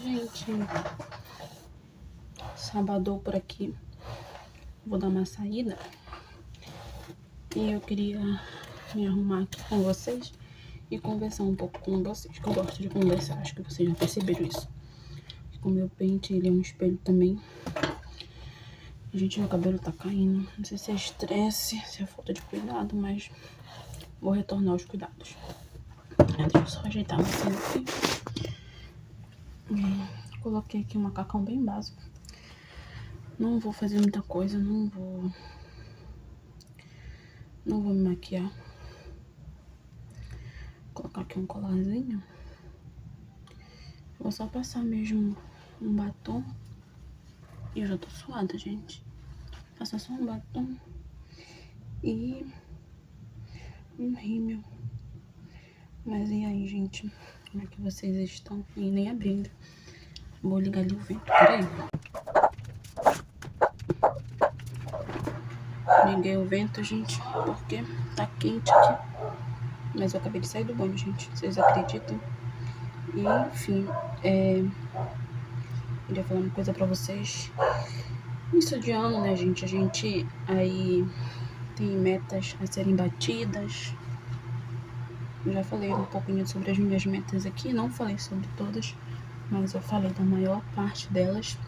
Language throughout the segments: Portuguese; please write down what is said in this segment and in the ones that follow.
Gente, sábado por aqui, vou dar uma saída e eu queria me arrumar aqui com vocês e conversar um pouco com vocês, que eu gosto de conversar, acho que vocês já perceberam isso. O meu pente, ele é um espelho também. Gente, meu cabelo tá caindo, não sei se é estresse, se é falta de cuidado, mas vou retornar aos cuidados. Deixa eu só ajeitar vocês aqui. Coloquei aqui um macacão bem básico. Não vou fazer muita coisa, não vou me maquiar. Vou colocar aqui um colarzinho. Vou só passar mesmo um batom. E eu já tô suada, gente. Passar só um batom e um rímel. Mas e aí, gente? Como é que vocês estão? E nem abrindo. Vou ligar ali o vento, peraí. Liguei o vento, gente, porque tá quente aqui. Mas eu acabei de sair do banho, gente. Vocês acreditam? E, enfim, queria falar uma coisa pra vocês. Início de ano, né, gente? A gente aí tem metas a serem batidas. Eu já falei um pouquinho sobre as minhas metas aqui. Não falei sobre todas, mas eu falei da maior parte delas.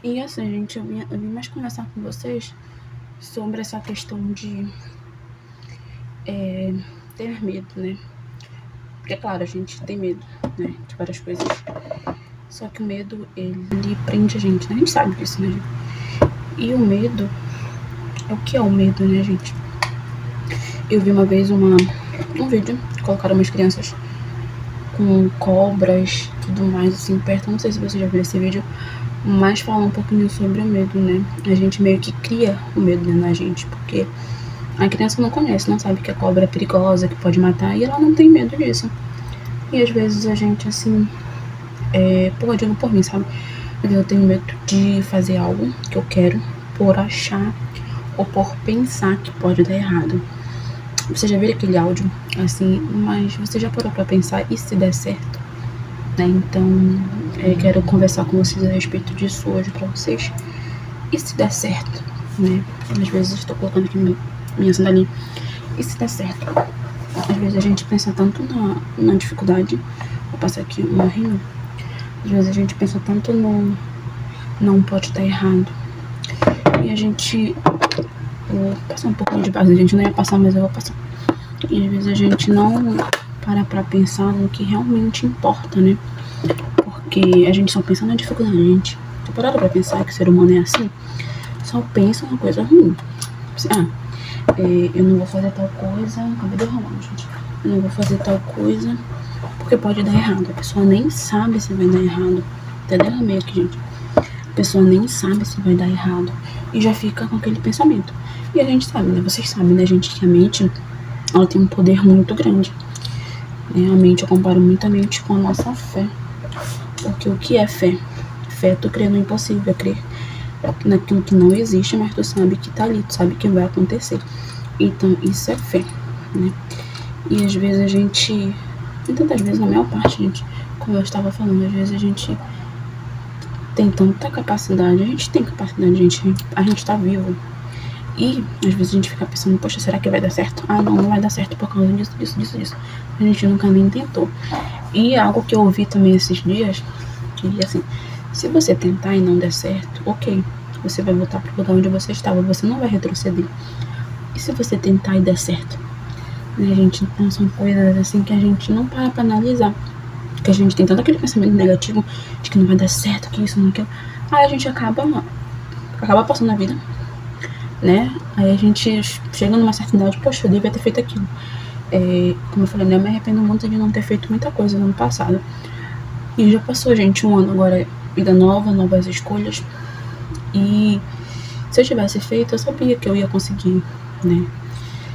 E assim, gente, eu vim mais conversar com vocês sobre essa questão de ter medo, né? Porque, claro, a gente tem medo, né, de várias coisas. Só que o medo, ele prende a gente, né? A gente sabe disso, né, gente? E o medo, o que é o medo, né, gente? Eu vi uma vez um vídeo, colocaram umas crianças com cobras, tudo mais, assim, perto. Não sei se você já viu esse vídeo, mas fala um pouquinho sobre o medo, né? A gente meio que cria o medo, né, na gente, porque a criança não conhece, não sabe que a cobra é perigosa, que pode matar, e ela não tem medo disso. E às vezes a gente, assim, eu digo por mim, sabe? Eu tenho medo de fazer algo que eu quero por achar ou por pensar que pode dar errado. Você já viu aquele áudio, assim, mas você já parou pra pensar, e se der certo? Né? Então, quero conversar com vocês a respeito disso hoje pra vocês. E se der certo, né? Às vezes eu estou colocando aqui minha sandalinha. E se der certo? Às vezes a gente pensa tanto na dificuldade. Vou passar aqui uma rima. Às vezes a gente pensa tanto no não pode dar errado. E a gente... Vou passar um pouquinho de base. A gente não ia passar, mas eu vou passar. E às vezes a gente não para pensar no que realmente importa, né? Porque a gente só pensa na dificuldade, gente. Tô parada pra pensar que o ser humano é assim? Só pensa uma coisa ruim. Eu não vou fazer tal coisa. Acabei derramando, gente. Eu não vou fazer tal coisa porque pode dar errado. A pessoa nem sabe se vai dar errado. Até derramei aqui, gente. A pessoa nem sabe se vai dar errado e já fica com aquele pensamento. E a gente sabe, né? Vocês sabem, né, gente, que a mente, ela tem um poder muito grande. Né? A mente, eu comparo muito a mente com a nossa fé. Porque o que é fé? Fé é tu crer no impossível, é crer naquilo que não existe, mas tu sabe que tá ali, tu sabe que vai acontecer. Então, isso é fé, né? E às vezes a gente, e tantas vezes, na maior parte, gente, como eu estava falando, às vezes a gente tem tanta capacidade, a gente tem capacidade, a gente tá vivo. E às vezes a gente fica pensando, poxa, será que vai dar certo? Ah, não vai dar certo por causa disso. A gente nunca nem tentou. E algo que eu ouvi também esses dias, que assim, se você tentar e não der certo, ok, você vai voltar pro lugar onde você estava, você não vai retroceder. E se você tentar e der certo? Né, gente? Então são coisas assim que a gente não para pra analisar. Porque a gente tem tanto aquele pensamento negativo de que não vai dar certo, que isso, não aquilo. Aí a gente acaba passando a vida, né? Aí a gente chega numa certa idade, poxa, eu devia ter feito aquilo. Como eu falei, né? Eu me arrependo muito de não ter feito muita coisa no ano passado. E já passou, gente, um ano agora, vida nova, novas escolhas. E se eu tivesse feito, eu sabia que eu ia conseguir, né?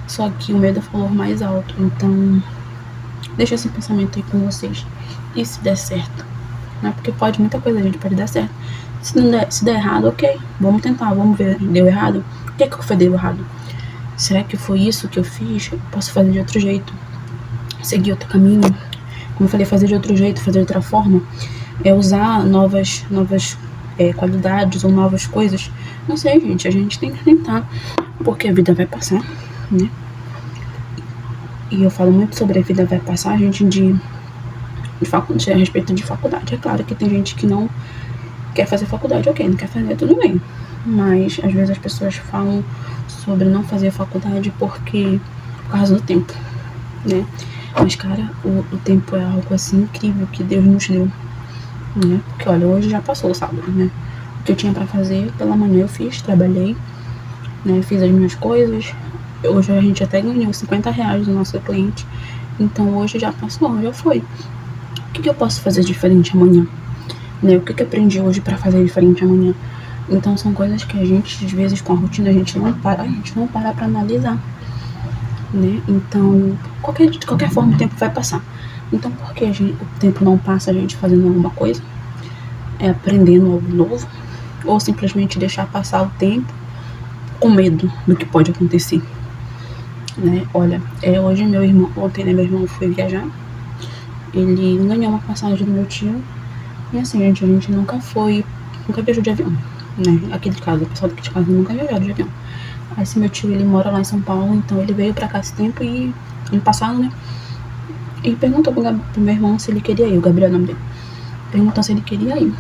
Só que o medo falou mais alto. Então, deixa esse pensamento aí com vocês. E se der certo? Né? Porque muita coisa a gente pode dar certo. Se der errado, ok, vamos tentar, vamos ver. Deu errado? O que deu errado? Será que foi isso que eu fiz? Eu posso fazer de outro jeito? Seguir outro caminho? Como eu falei, fazer de outro jeito, fazer de outra forma? usar novas qualidades ou novas coisas. Não sei, gente, a gente tem que tentar, porque a vida vai passar, né? E eu falo muito sobre a vida vai passar, gente, a respeito de faculdade. É claro que tem gente que não quer fazer faculdade, ok, não quer fazer, tudo bem. Mas às vezes as pessoas falam sobre não fazer faculdade por causa do tempo, né? Mas, cara, o tempo é algo assim incrível que Deus nos deu, né? Porque, olha, hoje já passou o sábado, né? O que eu tinha pra fazer, pela manhã eu fiz, trabalhei, né? Fiz as minhas coisas. Hoje a gente até ganhou R$ 50 do nosso cliente. Então hoje já passou, já foi. O que eu posso fazer diferente amanhã? Né? O que eu aprendi hoje pra fazer diferente amanhã? Então são coisas que a gente, às vezes, com a rotina, a gente não para pra analisar, né? Então, de qualquer forma, o tempo vai passar. Então, por que o tempo não passa a gente fazendo alguma coisa? Aprendendo algo novo? Ou simplesmente deixar passar o tempo com medo do que pode acontecer? Né? Olha, ontem, né, meu irmão foi viajar. Ele ganhou uma passagem do meu tio. E assim, a gente nunca viajou de avião, né? Aqui de casa, o pessoal daqui de casa nunca viajou de avião. Aí esse meu tio, ele mora lá em São Paulo, então ele veio pra cá esse tempo e ano passado, né? E perguntou pro meu irmão se ele queria ir, o Gabriel é o nome dele. Perguntou se ele queria ir.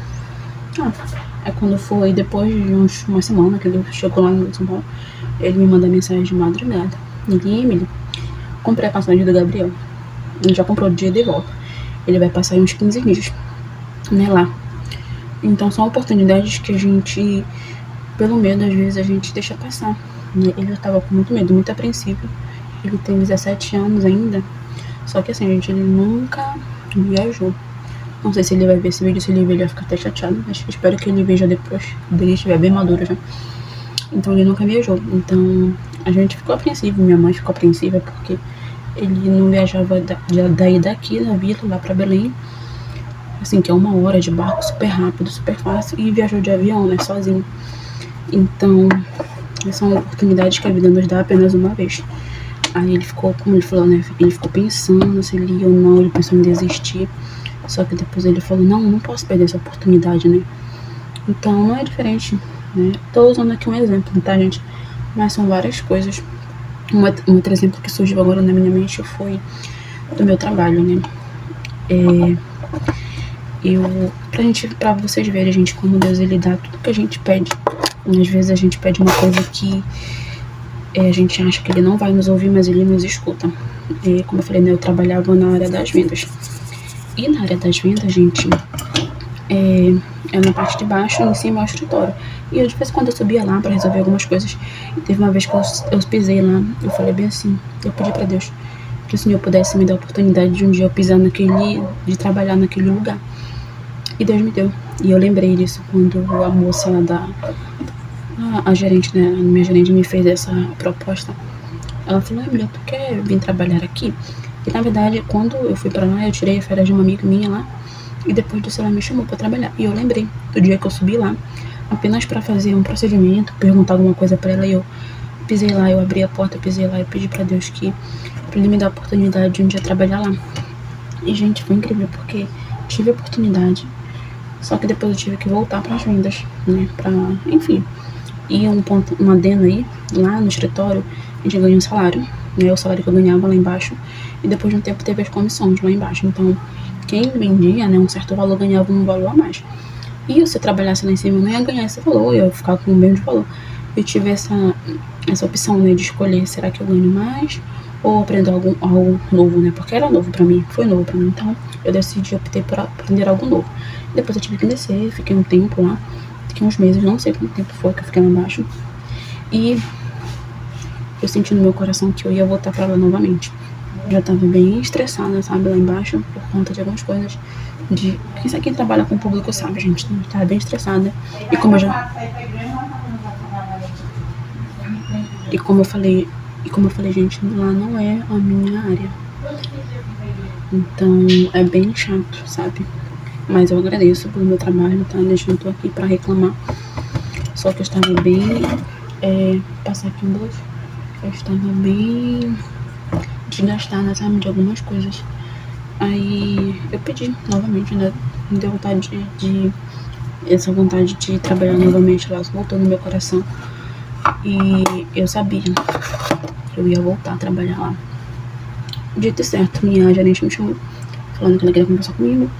Aí quando foi, depois de uma semana que ele chegou lá em São Paulo, ele me manda mensagem de madrugada. Emily, comprei a passagem do Gabriel. Ele já comprou o dia de volta. Ele vai passar aí uns 15 dias, né, lá. Então são oportunidades que a gente, pelo medo, às vezes a gente deixa passar, né? Ele já tava com muito medo, muito apreensivo. Ele tem 17 anos ainda. Só que assim, gente, ele nunca viajou. Não sei se ele vai ver esse vídeo, se ele ver ele vai ficar até chateado. Mas espero que ele veja depois dele estiver bem maduro já. Então ele nunca viajou. Então a gente ficou apreensivo, minha mãe ficou apreensiva porque ele não viajava daqui da vila lá pra Belém, assim, que é 1 hora de barco, super rápido, super fácil, e viajou de avião, né, sozinho. Então são oportunidades que a vida nos dá apenas uma vez. Aí ele ficou, como ele falou, né, ele ficou pensando se ele ia ou não, ele pensou em desistir. Só que depois ele falou, não posso perder essa oportunidade, né? Então não é diferente, né? Tô usando aqui um exemplo, tá, gente? Mas são várias coisas. Um outro exemplo que surgiu agora na minha mente foi do meu trabalho, né? Pra vocês verem, gente, como Deus, ele dá tudo que a gente pede. E às vezes a gente pede uma coisa que a gente acha que ele não vai nos ouvir, mas ele nos escuta. Como eu falei, né, eu trabalhava na área das vendas. E na área das vendas, gente, é na parte de baixo, em cima é o escritório. E eu, de vez em quando, eu subia lá pra resolver algumas coisas. E teve uma vez que eu pisei lá, eu falei bem assim, eu pedi pra Deus que o Senhor pudesse me dar a oportunidade de um dia eu pisar de trabalhar naquele lugar. E Deus me deu. E eu lembrei disso quando a moça a gerente, né, a minha gerente me fez essa proposta. Ela falou, Emília, tu quer vir trabalhar aqui? E na verdade, quando eu fui pra lá, eu tirei a férias de uma amiga minha lá. E depois disso ela me chamou pra trabalhar. E eu lembrei do dia que eu subi lá, apenas pra fazer um procedimento, perguntar alguma coisa pra ela. E eu pisei lá, eu abri a porta, pisei lá e pedi pra Deus pra ele me dar a oportunidade de um dia trabalhar lá. E, gente, foi incrível, porque tive a oportunidade. Só que depois eu tive que voltar pras vendas, né? Enfim. E um adendo aí, lá no escritório, a gente ganha um salário, né? O salário que eu ganhava lá embaixo. E depois de um tempo teve as comissões lá embaixo. Então, quem vendia, né, um certo valor, ganhava um valor a mais. E se eu trabalhasse lá em cima, eu não ia ganhar esse valor, eu ia ficar com o mesmo valor. Eu tive essa opção, né, de escolher, será que eu ganho mais ou aprendo algo novo, né? Porque era novo pra mim, foi novo pra mim. Então, eu optei por aprender algo novo. Depois eu tive que descer, fiquei um tempo lá, fiquei uns meses, não sei quanto tempo foi que eu fiquei lá embaixo. E eu senti no meu coração que eu ia voltar pra lá novamente. Já tava bem estressada, sabe, lá embaixo, por conta de algumas coisas. Quem trabalha com o público sabe, gente, tava bem estressada. E como eu falei, gente, lá não é a minha área. Então, é bem chato, sabe? Mas eu agradeço pelo meu trabalho, tá? Eu não tô aqui pra reclamar. Só que eu estava bem... passar aqui um blush. Eu estava bem desgastada, sabe? De algumas coisas. Aí eu pedi novamente, né? me deu vontade essa vontade de trabalhar novamente lá, voltou no meu coração. E eu sabia que eu ia voltar a trabalhar lá. Dito e certo, minha gerente me chamou, falando que ela queria conversar comigo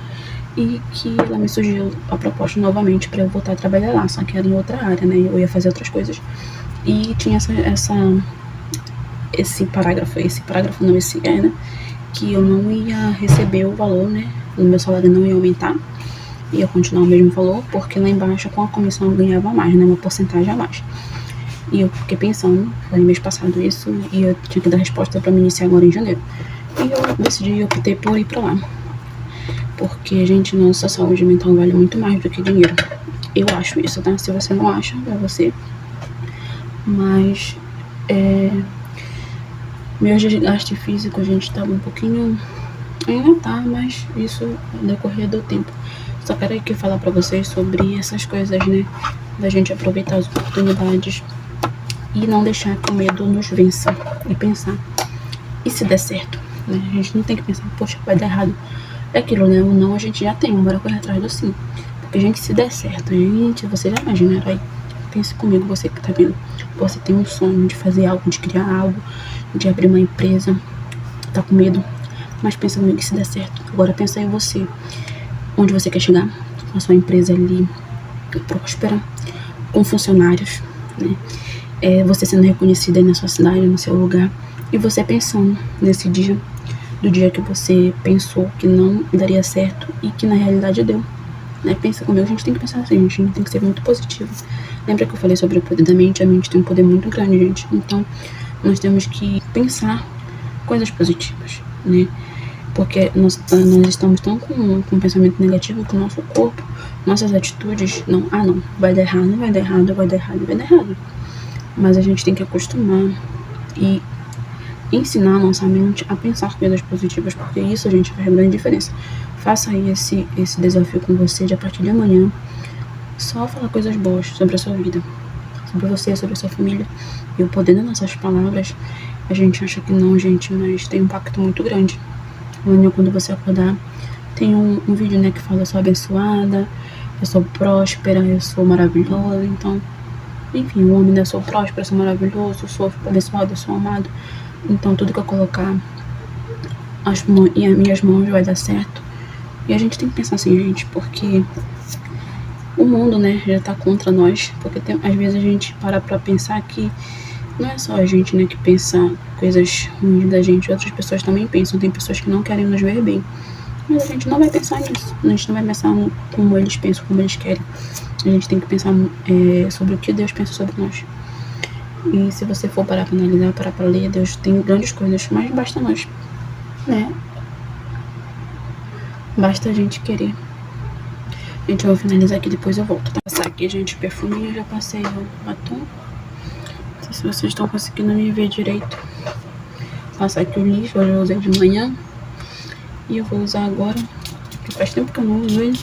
e que ela me sugeriu a proposta novamente para eu voltar a trabalhar lá, só que era em outra área, né? Eu ia fazer outras coisas. E tinha esse parágrafo não, né? Que eu não ia receber o valor, né? O meu salário não ia aumentar, ia continuar o mesmo valor, porque lá embaixo com a comissão eu ganhava mais, né? Uma porcentagem a mais. E eu fiquei pensando, foi mês passado isso, e eu tinha que dar resposta para me iniciar agora em janeiro. E eu decidi, eu optei por ir pra lá. Porque, gente, nossa saúde mental vale muito mais do que dinheiro. Eu acho isso, tá? Se você não acha, é você. Mas, meu desgaste físico, gente, tava um pouquinho... Ainda tá, mas isso no decorrer do tempo. Só quero aqui falar pra vocês sobre essas coisas, né? Da gente aproveitar as oportunidades e não deixar que o medo nos vença. E pensar, e se der certo? Né? A gente não tem que pensar, poxa, vai dar errado. É aquilo, né? O não a gente já tem, bora correr atrás do sim. Porque, gente, se der certo, gente, você já imagina, aí, pense comigo, você que tá vendo. Você tem um sonho de fazer algo, de criar algo, de abrir uma empresa, tá com medo, mas pensa comigo que se der certo. Agora pensa em você, onde você quer chegar, com a sua empresa ali próspera, com funcionários, né? Você sendo reconhecida aí na sua cidade, no seu lugar, e você pensando nesse dia, do dia que você pensou que não daria certo e que na realidade deu, né? Pensa comigo, a gente tem que pensar assim, a gente tem que ser muito positivo. Lembra que eu falei sobre o poder da mente? A mente tem um poder muito grande, gente. Então, nós temos que pensar coisas positivas, né? Porque nós estamos tão com um pensamento negativo que o nosso corpo, nossas atitudes, não, vai dar errado, vai dar errado, vai dar errado, vai dar errado. Mas a gente tem que acostumar e ensinar a nossa mente a pensar coisas positivas, porque isso, gente, faz grande diferença. Faça aí esse desafio com você de a partir de amanhã. Só falar coisas boas sobre a sua vida, sobre você, sobre a sua família. E o poder das nossas palavras, a gente acha que não, gente, mas tem um impacto muito grande. Amanhã, quando você acordar, tem um vídeo, né, que fala: eu sou abençoada, eu sou próspera, eu sou maravilhosa. Então, enfim, o homem, né, eu sou próspera, eu sou maravilhoso, eu sou abençoado, eu sou amado. Então, tudo que eu colocar em as minhas mãos vai dar certo. E a gente tem que pensar assim, gente, porque o mundo, né, já tá contra nós. Porque às vezes a gente para pra pensar que não é só a gente, né, que pensa coisas ruins da gente. Outras pessoas também pensam. Tem pessoas que não querem nos ver bem. Mas a gente não vai pensar nisso. A gente não vai pensar como eles pensam, como eles querem. A gente tem que pensar sobre o que Deus pensa sobre nós. E se você for parar pra analisar, parar pra ler, Deus tem grandes coisas, mas basta nós, né? Basta a gente querer. Gente, eu vou finalizar aqui, depois eu volto, tá? Passar aqui, gente, o perfuminho, já passei o batom. Não sei se vocês estão conseguindo me ver direito. Passar aqui o lixo, hoje eu usei de manhã. E eu vou usar agora, porque faz tempo que eu não uso ele.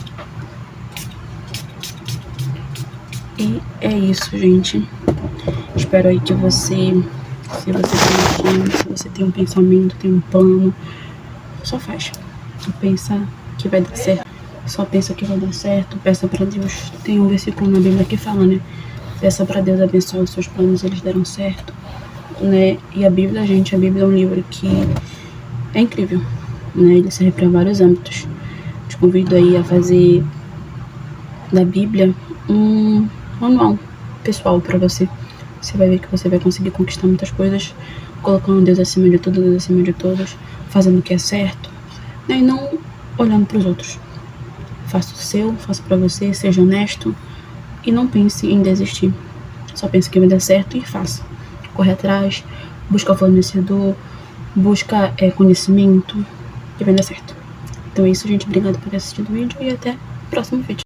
E é isso, gente. Espero aí que você, se você tem um sonho, se você tem um pensamento, tem um plano, só faz. Pensa que vai dar certo. Só pensa que vai dar certo. Peça pra Deus. Tem um versículo na Bíblia que fala, né? Peça pra Deus abençoar os seus planos, eles deram certo, né? E a Bíblia, gente, a Bíblia é um livro que é incrível, né? Ele serve pra vários âmbitos. Te convido aí a fazer da Bíblia um manual pessoal pra você. Você vai ver que você vai conseguir conquistar muitas coisas, colocando Deus acima de tudo, Deus acima de todos, fazendo o que é certo, né? E não olhando pros outros. Faça o seu, faça pra você, seja honesto e não pense em desistir. Só pense que vai dar certo e faça. Corre atrás, busca fornecedor, busca conhecimento e vai dar certo. Então é isso, gente. Obrigada por ter assistido o vídeo e até o próximo vídeo.